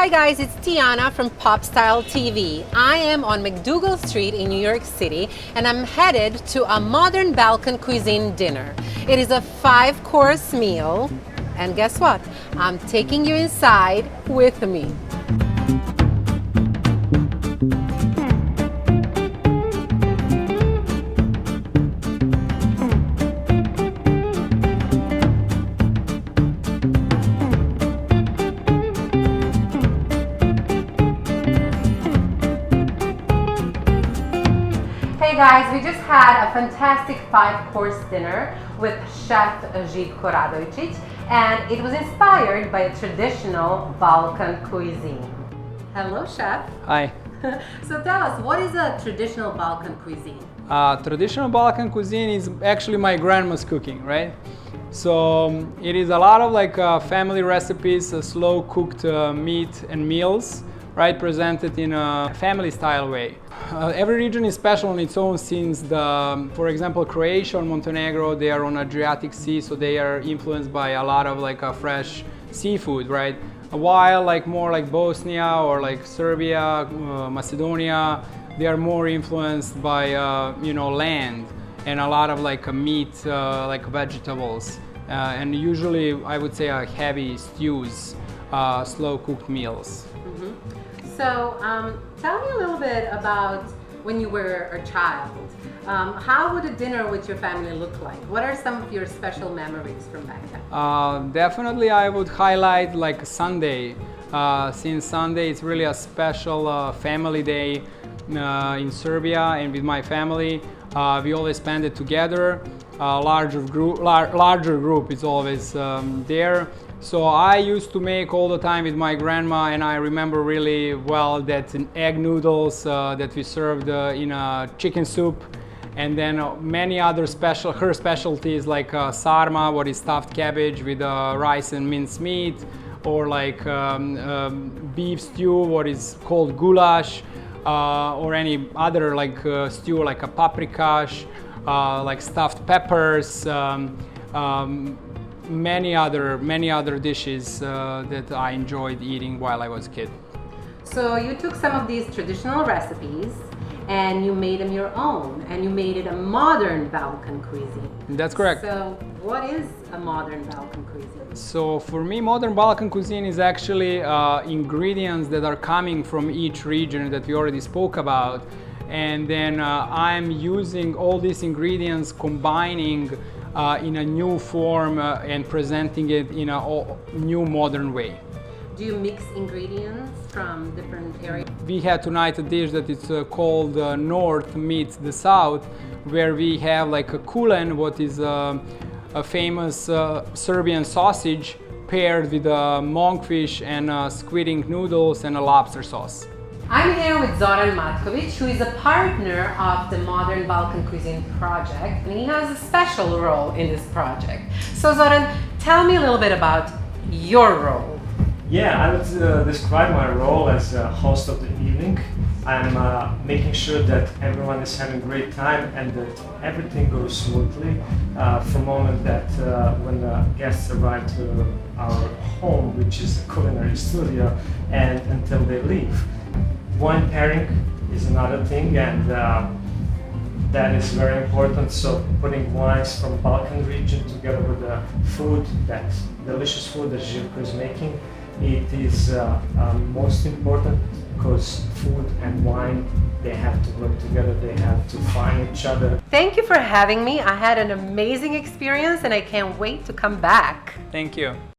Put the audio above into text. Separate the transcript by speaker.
Speaker 1: Hi guys, it's Tijana from Pop Style TV. I am on McDougal Street in New York City and I'm headed to a modern Balkan cuisine dinner. It is a 5-course meal and guess what? I'm taking you inside with me. Hey guys, we just had a fantastic 5-course dinner with Chef Zivko Radojcic and it was inspired by a traditional Balkan cuisine. Hello Chef.
Speaker 2: Hi.
Speaker 1: So tell us, what is a traditional Balkan cuisine?
Speaker 2: Traditional Balkan cuisine is actually my grandma's cooking, right? So it is a lot of family recipes, slow cooked meat and meals, right, presented in a family style way. Every region is special on its own since for example, Croatia or Montenegro, they are on Adriatic Sea, so they are influenced by a lot of fresh seafood, right? While more like Bosnia or Serbia, Macedonia, they are more influenced by land and a lot of meat, vegetables, and usually I would say heavy stews, slow cooked meals.
Speaker 1: Mm-hmm. So tell me a little bit about when you were a child. How would a dinner with your family look like? What are some of your special memories from back then?
Speaker 2: Definitely I would highlight Sunday, since Sunday is really a special family day in Serbia, and with my family we always spend it together. Larger group is always there. So I used to make all the time with my grandma, and I remember really well that egg noodles that we served in a chicken soup, and then many other her specialties like sarma, what is stuffed cabbage with rice and minced meat, or beef stew, what is called goulash, or any other stew like a paprikash, like stuffed peppers. Many other dishes that I enjoyed eating while I was a kid.
Speaker 1: So you took some of these traditional recipes and you made them your own, and you made it a modern Balkan cuisine.
Speaker 2: That's correct.
Speaker 1: So what is a modern Balkan cuisine?
Speaker 2: So for me, modern Balkan cuisine is actually ingredients that are coming from each region that we already spoke about, and then I'm using all these ingredients, combining in a new form and presenting it in a new modern way.
Speaker 1: Do you mix ingredients from different areas?
Speaker 2: We had tonight a dish that is called North meets the South, where we have a kulen, what is a famous Serbian sausage, paired with monkfish and squid ink noodles and a lobster sauce.
Speaker 1: I'm here with Zoran Matkovic, who is a partner of the Modern Balkan Cuisine project, and he has a special role in this project. So Zoran, tell me a little bit about your role.
Speaker 3: Yeah, I would describe my role as a host of the evening. I'm making sure that everyone is having a great time and that everything goes smoothly from the moment that when the guests arrive to our home, which is a culinary studio, and until they leave. Wine pairing is another thing, and that is very important. So putting wines from Balkan region together with the food, that delicious food that Zivko is making, it is most important because food and wine, they have to work together, they have to find each other.
Speaker 1: Thank you for having me. I had an amazing experience and I can't wait to come back.
Speaker 2: Thank you.